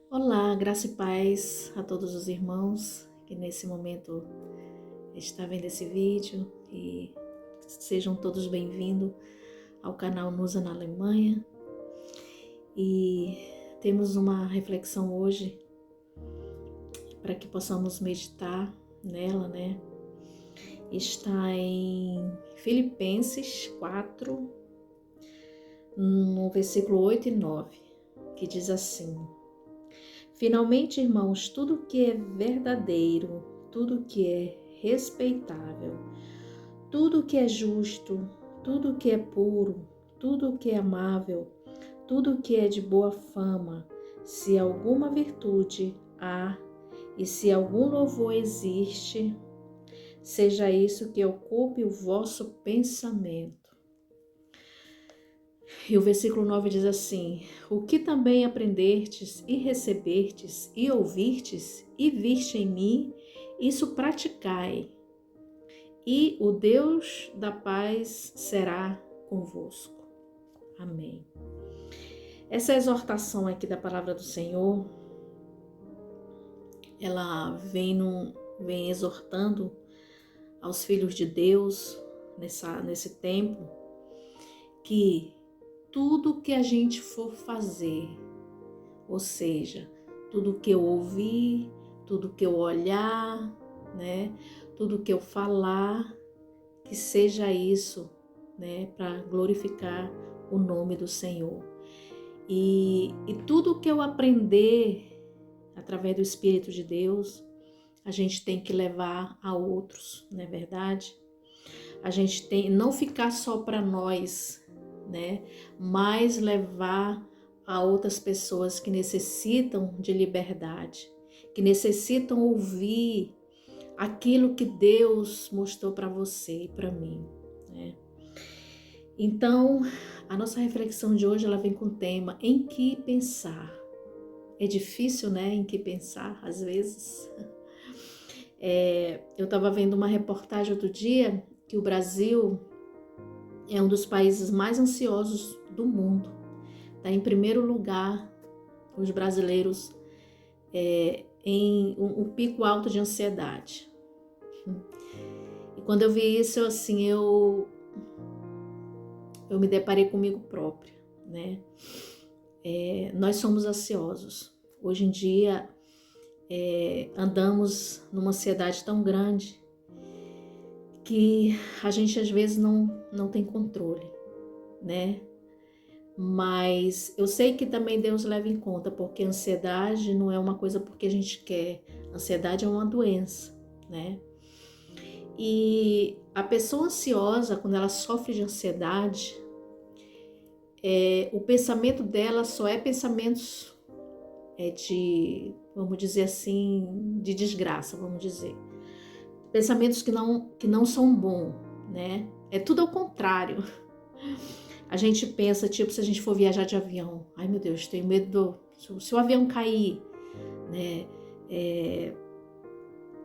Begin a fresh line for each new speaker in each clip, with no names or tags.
Olá, graça e paz a todos os irmãos que nesse momento está vendo esse vídeo e sejam todos bem-vindos ao canal Nusa na Alemanha. E temos uma reflexão hoje para que possamos meditar nela, né? Está em Filipenses 4, no versículo 8 e 9, que diz assim: Finalmente, irmãos, tudo que é verdadeiro, tudo que é respeitável, tudo que é justo, tudo que é puro, tudo que é amável, tudo que é de boa fama, se alguma virtude há e se algum louvor existe, seja isso que ocupe o vosso pensamento. E o versículo 9 diz assim: O que também aprendestes e recebestes e ouvistes e viste em mim, isso praticai, e o Deus da paz será convosco. Amém. Essa exortação aqui da palavra do Senhor, ela vem exortando aos filhos de Deus nesse tempo que tudo que a gente for fazer, ou seja, tudo que eu ouvir, tudo que eu olhar, né, tudo que eu falar, que seja isso, né, para glorificar o nome do Senhor. E tudo que eu aprender através do Espírito de Deus, a gente tem que levar a outros, não é verdade? A gente tem não ficar só para nós, né? Mas levar a outras pessoas que necessitam de liberdade, que necessitam ouvir aquilo que Deus mostrou para você e para mim, né? Então, a nossa reflexão de hoje ela vem com o tema em que pensar. É difícil, né? Em que pensar, às vezes. Eu estava vendo uma reportagem outro dia que o Brasil é um dos países mais ansiosos do mundo. Está em primeiro lugar os brasileiros em um pico alto de ansiedade. E quando eu vi isso, eu me deparei comigo própria, né? Nós somos ansiosos. Hoje em dia andamos numa ansiedade tão grande que a gente às vezes não tem controle, né? Mas eu sei que também Deus leva em conta, porque a ansiedade não é uma coisa porque a gente quer. A ansiedade é uma doença, né? E a pessoa ansiosa, quando ela sofre de ansiedade, o pensamento dela só é pensamentos vamos dizer assim, de desgraça, vamos dizer. Pensamentos que não são bons, né? É tudo ao contrário. A gente pensa, tipo, se a gente for viajar de avião, ai meu Deus, tenho medo se o avião cair, né?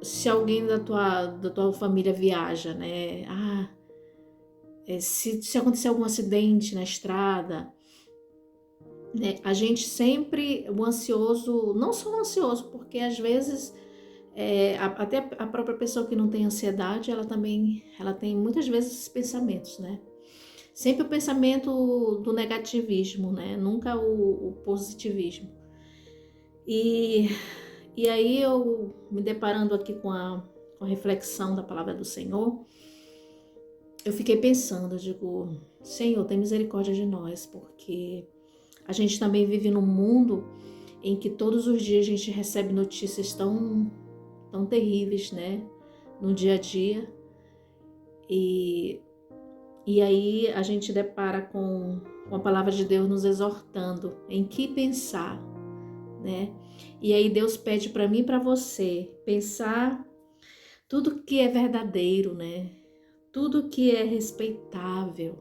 Se alguém da tua família viaja, né? Se acontecer algum acidente na estrada, né? A gente sempre, o ansioso, não só o ansioso, porque às vezes até a própria pessoa que não tem ansiedade, ela tem muitas vezes esses pensamentos, né? Sempre o pensamento do negativismo, né? Nunca o positivismo. E aí eu me deparando aqui com a reflexão da palavra do Senhor, eu fiquei pensando, eu digo, Senhor, tem misericórdia de nós, porque a gente também vive num mundo em que todos os dias a gente recebe notícias tão terríveis, né? No dia a dia. E aí a gente depara com a palavra de Deus nos exortando em que pensar, né? E aí Deus pede para mim e para você pensar tudo que é verdadeiro, né? Tudo que é respeitável.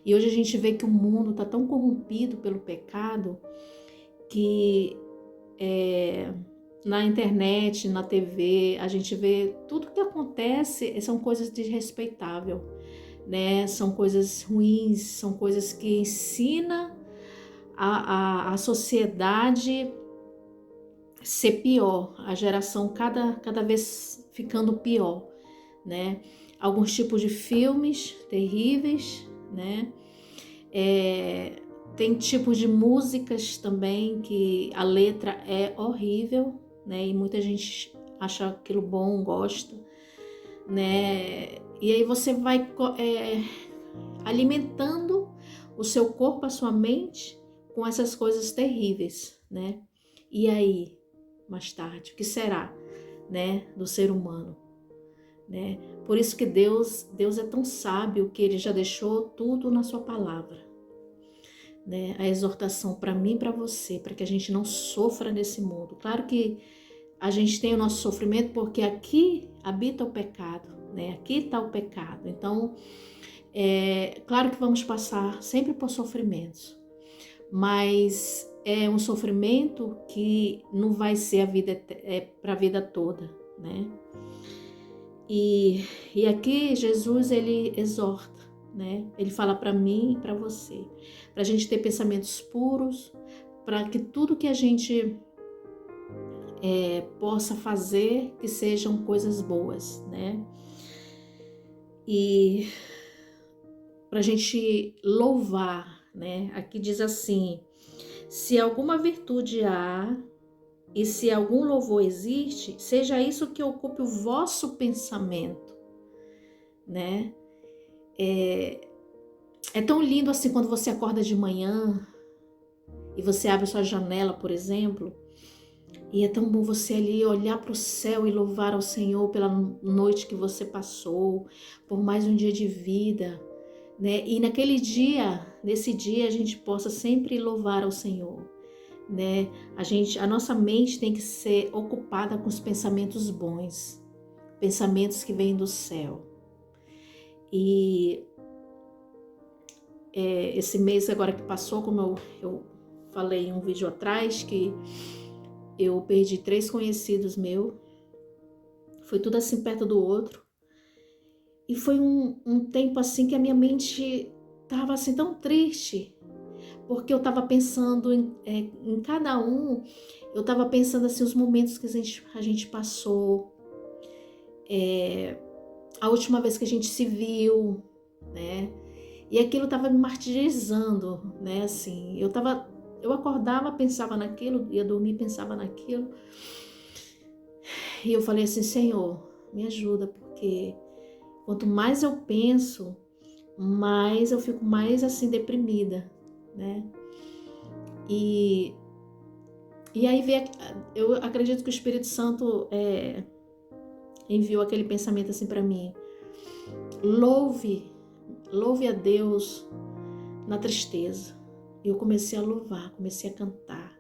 E hoje a gente vê que o mundo está tão corrompido pelo pecado que na internet, na TV, a gente vê tudo que acontece são coisas desrespeitáveis, né? São coisas ruins, são coisas que ensinam a sociedade ser pior, a geração cada vez ficando pior, né? Alguns tipos de filmes terríveis, né? Tem tipos de músicas também que a letra é horrível, né? E muita gente acha aquilo bom, gosta, né? E aí você vai alimentando o seu corpo, a sua mente com essas coisas terríveis, né? E aí, mais tarde, o que será, né, do ser humano, né? Por isso que Deus é tão sábio que Ele já deixou tudo na sua palavra, né? A exortação para mim e para você, para que a gente não sofra nesse mundo. Claro que a gente tem o nosso sofrimento porque aqui habita o pecado, né? Aqui está o pecado. Então, claro que vamos passar sempre por sofrimentos, mas é um sofrimento que não vai ser a vida para a vida toda, né? E aqui Jesus ele exorta, né? Ele fala para mim e para você, para a gente ter pensamentos puros, para que tudo que a gente possa fazer que sejam coisas boas, né? E para a gente louvar, né? Aqui diz assim: se alguma virtude há e se algum louvor existe, seja isso que ocupe o vosso pensamento, né? É tão lindo assim quando você acorda de manhã e você abre sua janela, por exemplo, e é tão bom você ali olhar para o céu e louvar ao Senhor pela noite que você passou, por mais um dia de vida, né? E nesse dia a gente possa sempre louvar ao Senhor, né? A nossa mente tem que ser ocupada com os pensamentos bons, pensamentos que vêm do céu. E esse mês agora que passou, como eu falei em um vídeo atrás, que eu perdi 3 conhecidos meus, foi tudo assim perto do outro, e foi um tempo assim que a minha mente estava assim tão triste, porque eu estava pensando em cada um, eu estava pensando assim os momentos que a gente passou, a última vez que a gente se viu, né? E aquilo estava me martirizando, né? Assim, eu acordava, pensava naquilo, ia dormir, pensava naquilo. E eu falei assim: Senhor, me ajuda, porque quanto mais eu penso, mais eu fico mais assim deprimida, né? E aí eu acredito que o Espírito Santo enviou aquele pensamento assim para mim: louve a Deus na tristeza. E eu comecei a louvar, comecei a cantar,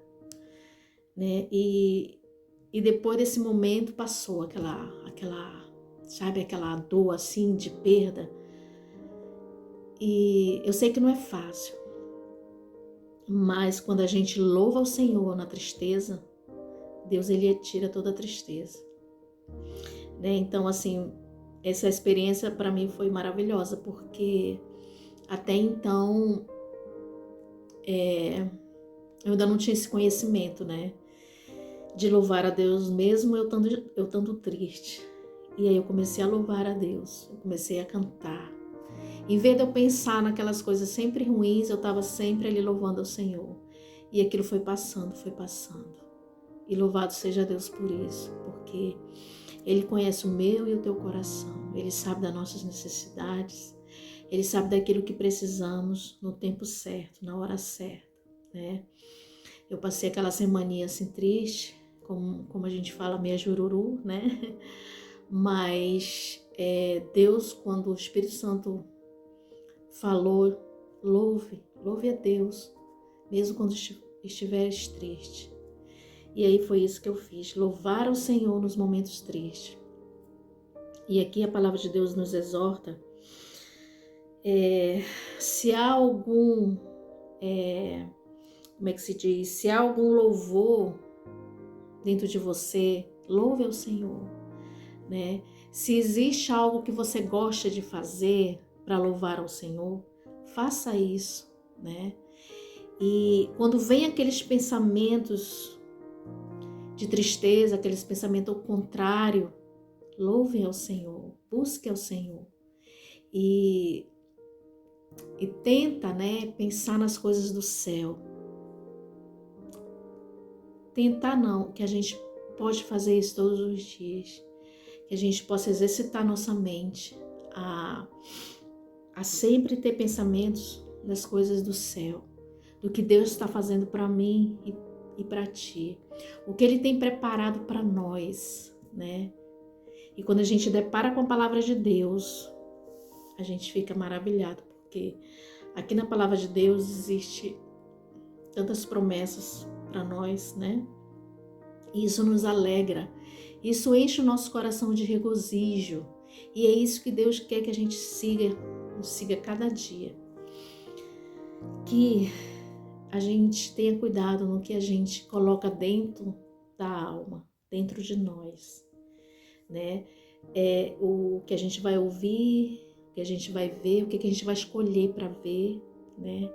né? E depois desse momento passou sabe, aquela dor assim de perda. E eu sei que não é fácil, mas quando a gente louva o Senhor na tristeza, Deus ele tira toda a tristeza, né? Então assim, essa experiência para mim foi maravilhosa, porque até então eu ainda não tinha esse conhecimento, né? De louvar a Deus mesmo eu estando triste. E aí eu comecei a louvar a Deus, eu comecei a cantar. Em vez de eu pensar naquelas coisas sempre ruins, eu estava sempre ali louvando ao Senhor. E aquilo foi passando, foi passando. E louvado seja Deus por isso, porque Ele conhece o meu e o teu coração. Ele sabe das nossas necessidades. Ele sabe daquilo que precisamos no tempo certo, na hora certa, né? Eu passei aquela semaninha assim triste, como a gente fala, meia jururu, né? Mas Deus, quando o Espírito Santo falou, louve a Deus, mesmo quando estiveres triste. E aí foi isso que eu fiz, louvar ao Senhor nos momentos tristes. E aqui a palavra de Deus nos exorta, se há algum, como é que se diz, se há algum louvor dentro de você, louve ao Senhor, né? Se existe algo que você gosta de fazer para louvar ao Senhor, faça isso, né? E quando vem aqueles pensamentos de tristeza, aqueles pensamentos ao contrário, louve ao Senhor, busque ao Senhor. E tenta, né, pensar nas coisas do céu. Tentar não, que a gente pode fazer isso todos os dias. Que a gente possa exercitar nossa mente a sempre ter pensamentos das coisas do céu, do que Deus está fazendo para mim e para ti, o que Ele tem preparado para nós, né? E quando a gente depara com a palavra de Deus, a gente fica maravilhado, porque aqui na palavra de Deus existe tantas promessas para nós, né? E isso nos alegra, isso enche o nosso coração de regozijo, e é isso que Deus quer que a gente nos siga cada dia. Que a gente tenha cuidado no que a gente coloca dentro da alma, dentro de nós, né? O que a gente vai ouvir, o que a gente vai ver, o que a gente vai escolher para ver, né?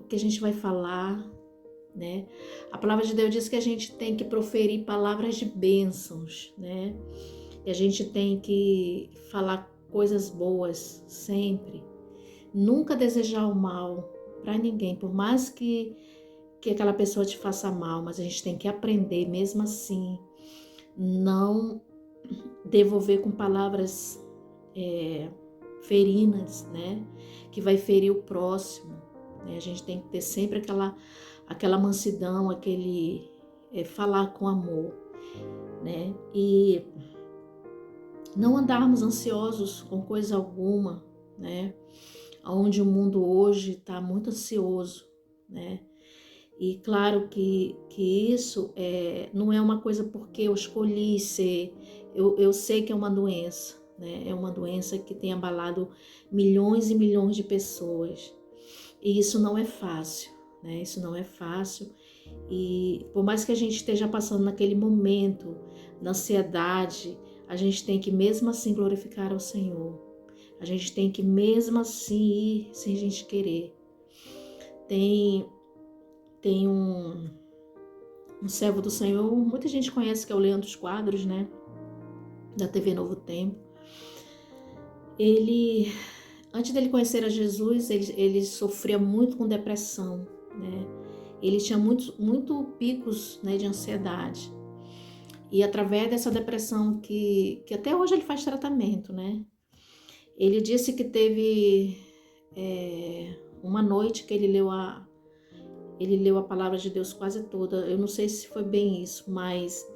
O que a gente vai falar, né? A palavra de Deus diz que a gente tem que proferir palavras de bênçãos, né? E a gente tem que falar coisas boas sempre. Nunca desejar o mal para ninguém, por mais que aquela pessoa te faça mal, mas a gente tem que aprender mesmo assim, não devolver com palavras ferinas, né? Que vai ferir o próximo, né? A gente tem que ter sempre aquela mansidão, aquele falar com amor, né? E não andarmos ansiosos com coisa alguma, né? Onde o mundo hoje está muito ansioso, né? E claro que isso não é uma coisa porque eu escolhi ser, eu sei que é uma doença, né? É uma doença que tem abalado milhões e milhões de pessoas. E isso não é fácil, né? Isso não é fácil. E por mais que a gente esteja passando naquele momento da ansiedade, a gente tem que mesmo assim glorificar ao Senhor. A gente tem que mesmo assim ir sem a gente querer. Tem um servo do Senhor, muita gente conhece, que é o Leandro dos Quadros, né? Da TV Novo Tempo. Ele, antes dele conhecer a Jesus, ele sofria muito com depressão, né? Ele tinha muito picos, né, de ansiedade. E através dessa depressão que até hoje ele faz tratamento, né? Ele disse que teve uma noite que ele leu a palavra de Deus quase toda. Eu não sei se foi bem isso, mas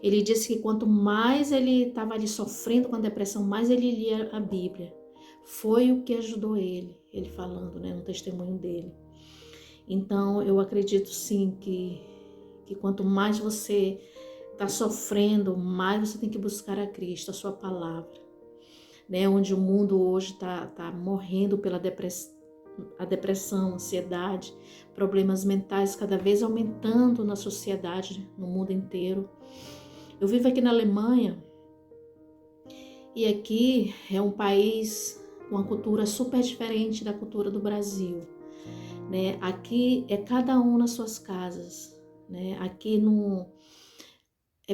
ele disse que quanto mais ele estava ali sofrendo com a depressão, mais ele lia a Bíblia. Foi o que ajudou ele falando, né, no testemunho dele. Então, eu acredito sim que quanto mais você está sofrendo, mais você tem que buscar a Cristo, a sua palavra, né? Onde o mundo hoje está morrendo pela depressão, ansiedade, problemas mentais cada vez aumentando na sociedade, no mundo inteiro. Eu vivo aqui na Alemanha e aqui é um país com uma cultura super diferente da cultura do Brasil, né? Aqui é cada um nas suas casas, né? Aqui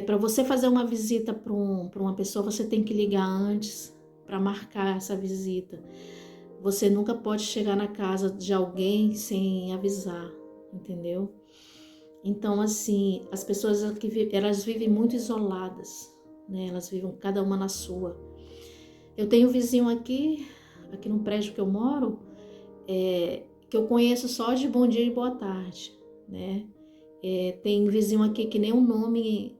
para você fazer uma visita para uma pessoa, você tem que ligar antes para marcar essa visita. Você nunca pode chegar na casa de alguém sem avisar, entendeu? Então, assim, as pessoas aqui, elas vivem muito isoladas, né? Elas vivem cada uma na sua. Eu tenho um vizinho aqui no prédio que eu moro, que eu conheço só de bom dia e boa tarde, né? Tem vizinho aqui que nem o nome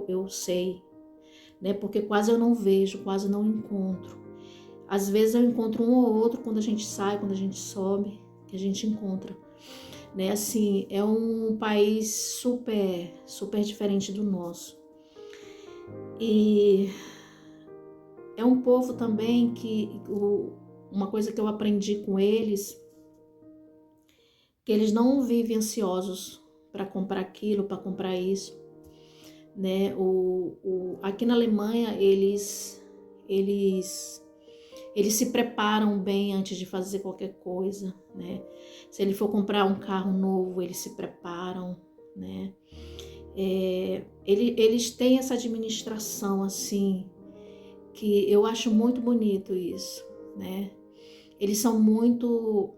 eu sei, né? Porque quase eu não vejo, quase não encontro. Às vezes eu encontro um ou outro quando a gente sai, quando a gente sobe, que a gente encontra, né? Assim, é um país super, super diferente do nosso. E é um povo também que uma coisa que eu aprendi com eles, que eles não vivem ansiosos para comprar aquilo, para comprar isso, né? Aqui na Alemanha eles se preparam bem antes de fazer qualquer coisa, né? Se ele for comprar um carro novo, eles se preparam, né? Eles têm essa administração assim, que eu acho muito bonito isso, né? Eles são muito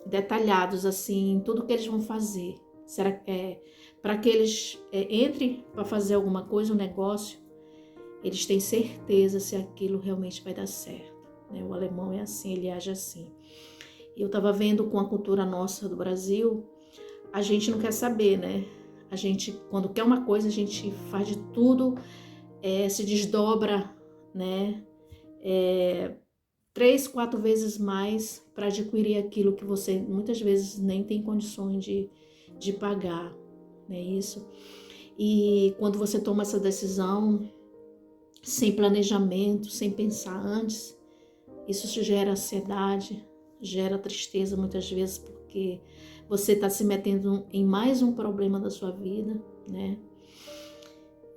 detalhados assim em tudo que eles vão fazer. Será que para que eles entrem para fazer alguma coisa, um negócio, eles têm certeza se aquilo realmente vai dar certo, né? O alemão é assim, ele age assim. Eu estava vendo com a cultura nossa do Brasil, a gente não quer saber, né? A gente, quando quer uma coisa, a gente faz de tudo, se desdobra, né? 3, 4 vezes mais para adquirir aquilo que você muitas vezes nem tem condições de pagar, né? Isso. E quando você toma essa decisão sem planejamento, sem pensar antes, isso gera ansiedade, gera tristeza muitas vezes, porque você está se metendo em mais um problema da sua vida, né?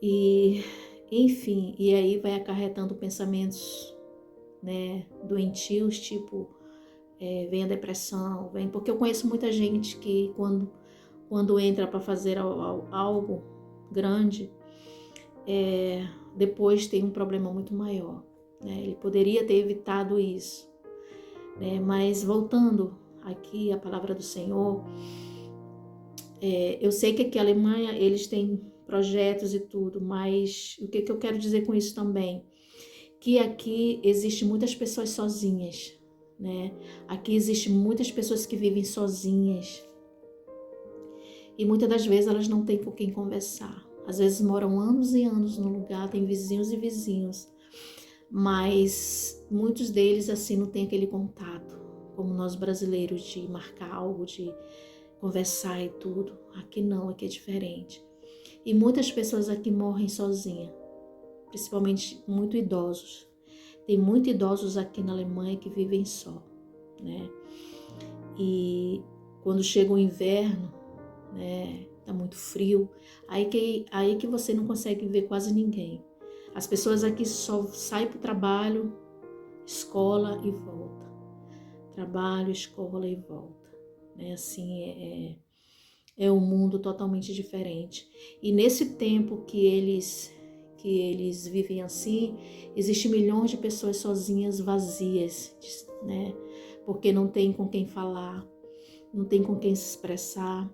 E, enfim, e aí vai acarretando pensamentos, né, doentios, tipo, vem a depressão, porque eu conheço muita gente que quando entra para fazer algo grande, depois tem um problema muito maior, né? Ele poderia ter evitado isso, né? Mas voltando aqui à palavra do Senhor, eu sei que aqui na Alemanha eles têm projetos e tudo, mas o que eu quero dizer com isso também? Que aqui existe muitas pessoas sozinhas, né? Aqui existe muitas pessoas que vivem sozinhas e muitas das vezes elas não têm com quem conversar. Às vezes moram anos e anos no lugar, tem vizinhos e vizinhos, mas muitos deles assim não têm aquele contato, como nós brasileiros, de marcar algo, de conversar e tudo. Aqui não, aqui é diferente. E muitas pessoas aqui morrem sozinhas, principalmente muito idosos. Tem muitos idosos aqui na Alemanha que vivem só, né? E quando chega o inverno, né, tá muito frio, aí que você não consegue ver quase ninguém. As pessoas aqui só saem para o trabalho, escola e volta. Trabalho, escola e volta, né? Assim, é um mundo totalmente diferente. E nesse tempo que eles vivem assim, existem milhões de pessoas sozinhas, vazias, né? Porque não tem com quem falar, não tem com quem se expressar.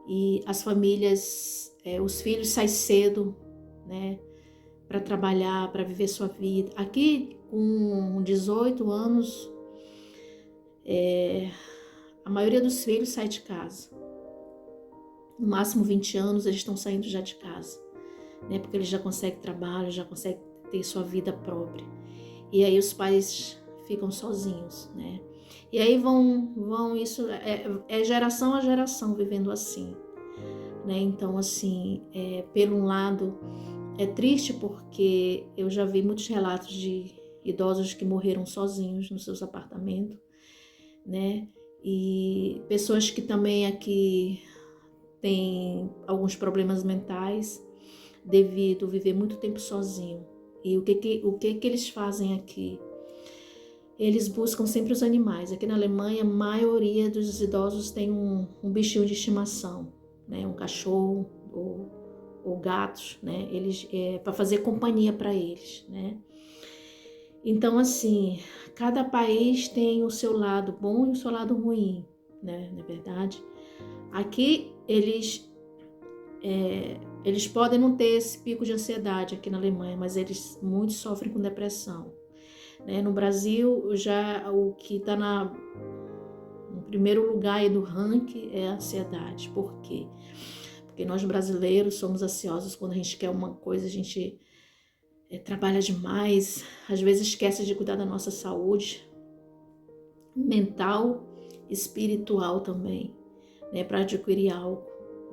E as famílias, os filhos saem cedo, né? Para trabalhar, para viver sua vida. Aqui, com 18 anos, a maioria dos filhos sai de casa. No máximo 20 anos, eles estão saindo já de casa, né? Porque eles já conseguem trabalho, já conseguem ter sua vida própria. E aí os pais ficam sozinhos, né? E aí vão isso, geração a geração vivendo assim, né? Então, assim, por um lado, é triste porque eu já vi muitos relatos de idosos que morreram sozinhos nos seus apartamentos, né? E pessoas que também aqui têm alguns problemas mentais devido a viver muito tempo sozinho. E o que eles fazem aqui? Eles buscam sempre os animais. Aqui na Alemanha, a maioria dos idosos tem um bichinho de estimação, né? Um cachorro ou gatos, né? Eles para fazer companhia para eles, né? Então, assim, cada país tem o seu lado bom e o seu lado ruim, né? Na verdade, aqui eles podem não ter esse pico de ansiedade aqui na Alemanha, mas muitos sofrem com depressão, né? No Brasil, já o que está no primeiro lugar aí do ranking é a ansiedade. Por quê? Porque nós brasileiros somos ansiosos quando a gente quer uma coisa, a gente trabalha demais, às vezes esquece de cuidar da nossa saúde mental, espiritual também, né, para adquirir algo,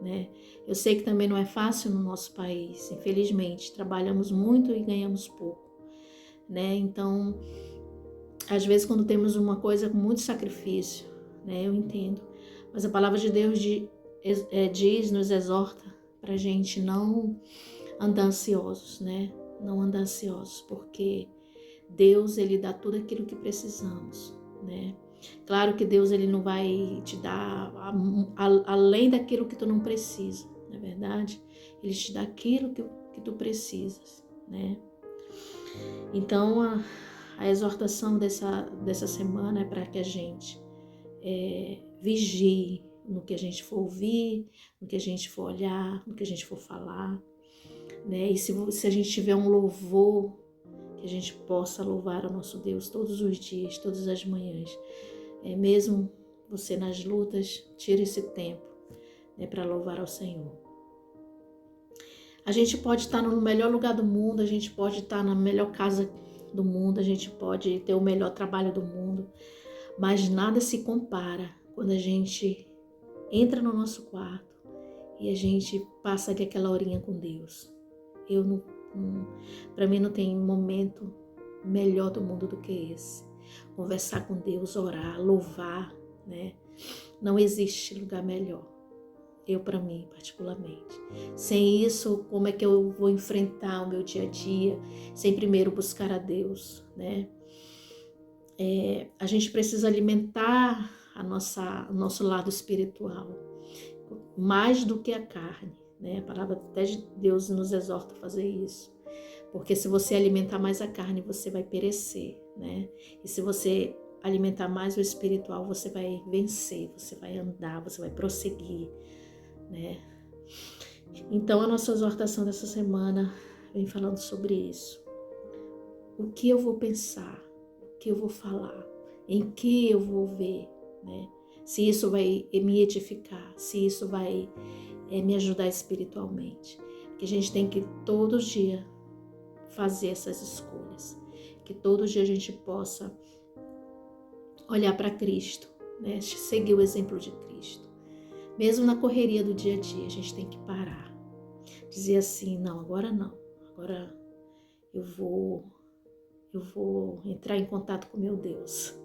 né? Eu sei que também não é fácil no nosso país, infelizmente, trabalhamos muito e ganhamos pouco, né? Então, às vezes quando temos uma coisa com muito sacrifício, né, eu entendo, mas a palavra de Deus nos exorta para a gente não andar ansiosos, né? Não andar ansiosos, porque Deus, Ele dá tudo aquilo que precisamos, né? Claro que Deus ele não vai te dar além daquilo que tu não precisa, não é verdade? Ele te dá aquilo que tu precisas, né? Então, a exortação dessa semana é para que a gente vigie no que a gente for ouvir, no que a gente for olhar, no que a gente for falar, né? E se a gente tiver um louvor, que a gente possa louvar ao nosso Deus todos os dias, todas as manhãs. Mesmo você nas lutas, tire esse tempo, né, para louvar ao Senhor. A gente pode estar no melhor lugar do mundo, a gente pode estar na melhor casa do mundo, a gente pode ter o melhor trabalho do mundo, mas nada se compara quando a gente entra no nosso quarto e a gente passa ali aquela horinha com Deus. Para mim não tem momento melhor do mundo do que esse. Conversar com Deus, orar, louvar, né? Não existe lugar melhor. Para mim, particularmente. Sem isso, como é que eu vou enfrentar o meu dia a dia? Sem primeiro buscar a Deus, né? A gente precisa alimentar o nosso lado espiritual, mais do que a carne, né? A palavra até de Deus nos exorta a fazer isso. Porque se você alimentar mais a carne, você vai perecer, né? E se você alimentar mais o espiritual, você vai vencer, você vai andar, você vai prosseguir, né? Então, a nossa exortação dessa semana vem falando sobre isso. O que eu vou pensar, o que eu vou falar, em que eu vou ver, né? Se isso vai me edificar, se isso vai me ajudar espiritualmente. Que a gente tem que todo dia fazer essas escolhas. Que todo dia a gente possa olhar para Cristo, né? Seguir o exemplo de Cristo. Mesmo na correria do dia a dia, a gente tem que parar. Dizer assim, não, agora eu vou entrar em contato com meu Deus,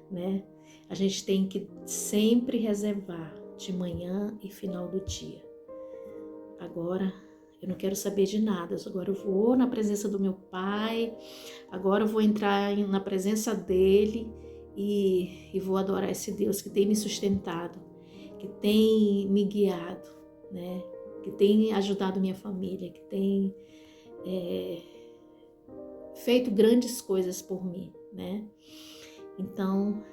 né? A gente tem que sempre reservar de manhã e final do dia. Agora eu não quero saber de nada, agora eu vou na presença do meu Pai, agora eu vou entrar na presença dele e vou adorar esse Deus que tem me sustentado, que tem me guiado, né? Que tem ajudado minha família, que tem feito grandes coisas por mim, né? Então,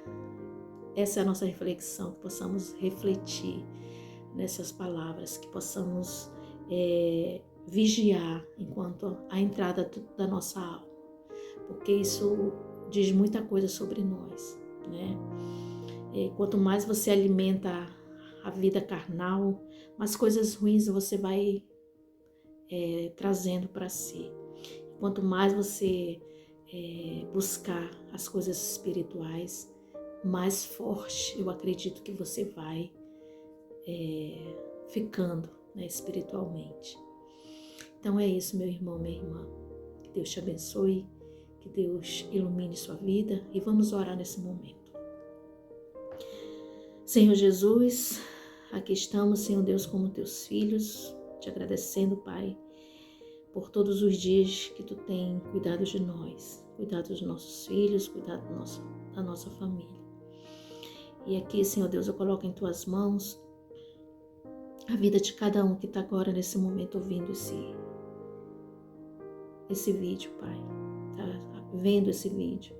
essa é a nossa reflexão, que possamos refletir nessas palavras, que possamos vigiar enquanto a entrada da nossa alma, porque isso diz muita coisa sobre nós, né? Quanto mais você alimenta a vida carnal, mais coisas ruins você vai trazendo para si. Quanto mais você buscar as coisas espirituais, mais forte eu acredito que você vai ficando, né, espiritualmente. Então é isso, meu irmão, minha irmã. Que Deus te abençoe, que Deus ilumine sua vida e vamos orar nesse momento. Senhor Jesus, aqui estamos, Senhor Deus, como teus filhos, te agradecendo, Pai, por todos os dias que tu tem cuidado de nós, cuidado dos nossos filhos, cuidado da nossa família. E aqui, Senhor Deus, eu coloco em tuas mãos a vida de cada um que está agora nesse momento ouvindo esse vídeo, Pai, tá vendo esse vídeo.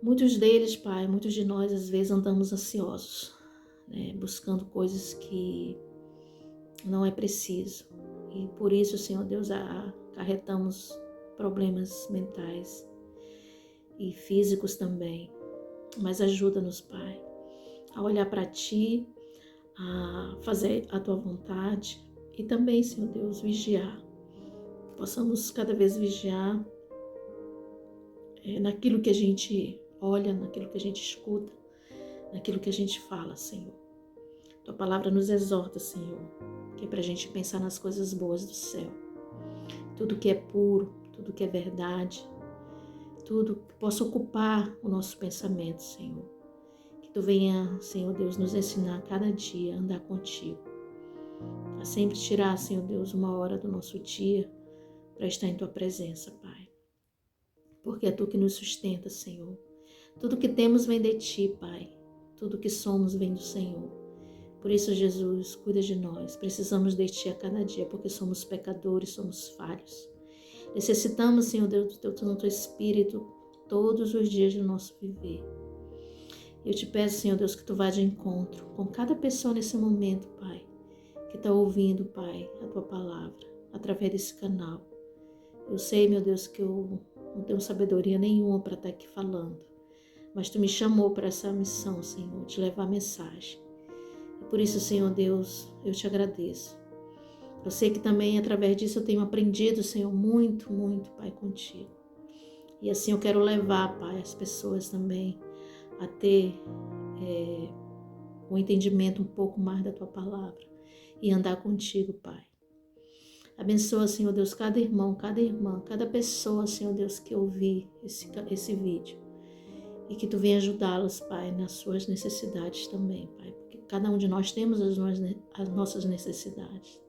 Muitos deles, Pai, muitos de nós às vezes andamos ansiosos, né, buscando coisas que não é preciso. E por isso, Senhor Deus, acarretamos problemas mentais e físicos também. Mas ajuda-nos, Pai, a olhar para Ti, a fazer a Tua vontade e também, Senhor Deus, vigiar. Possamos cada vez vigiar naquilo que a gente olha, naquilo que a gente escuta, naquilo que a gente fala, Senhor. Tua palavra nos exorta, Senhor, que é para a gente pensar nas coisas boas do céu. Tudo que é puro, tudo que é verdade, tudo que possa ocupar o nosso pensamento, Senhor. Que Tu venha, Senhor Deus, nos ensinar cada dia a andar contigo. A sempre tirar, Senhor Deus, uma hora do nosso dia para estar em Tua presença, Pai. Porque é Tu que nos sustenta, Senhor. Tudo que temos vem de Ti, Pai. Tudo que somos vem do Senhor. Por isso, Jesus, cuida de nós. Precisamos de Ti a cada dia, porque somos pecadores, somos falhos. Necessitamos, Senhor Deus, do Teu Santo Espírito todos os dias do nosso viver. Eu te peço, Senhor Deus, que Tu vá de encontro com cada pessoa nesse momento, Pai, que está ouvindo, Pai, a Tua palavra, através desse canal. Eu sei, meu Deus, que eu não tenho sabedoria nenhuma para estar aqui falando, mas Tu me chamou para essa missão, Senhor, de levar a mensagem. E por isso, Senhor Deus, eu te agradeço. Eu sei que também, através disso, eu tenho aprendido, Senhor, muito, muito, Pai, contigo. E assim eu quero levar, Pai, as pessoas também a ter um entendimento um pouco mais da Tua palavra e andar contigo, Pai. Abençoa, Senhor Deus, cada irmão, cada irmã, cada pessoa, Senhor Deus, que ouvir esse vídeo. E que Tu venha ajudá-los, Pai, nas suas necessidades também, Pai. Porque cada um de nós temos as nossas necessidades.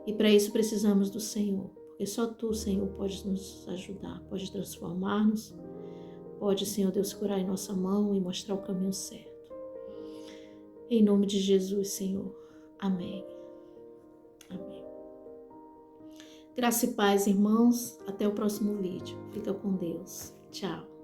E para isso precisamos do Senhor. Porque só Tu, Senhor, pode nos ajudar, pode transformar-nos. Pode, Senhor Deus, curar em nossa mão e mostrar o caminho certo. Em nome de Jesus, Senhor. Amém. Amém. Graça e paz, irmãos. Até o próximo vídeo. Fica com Deus. Tchau.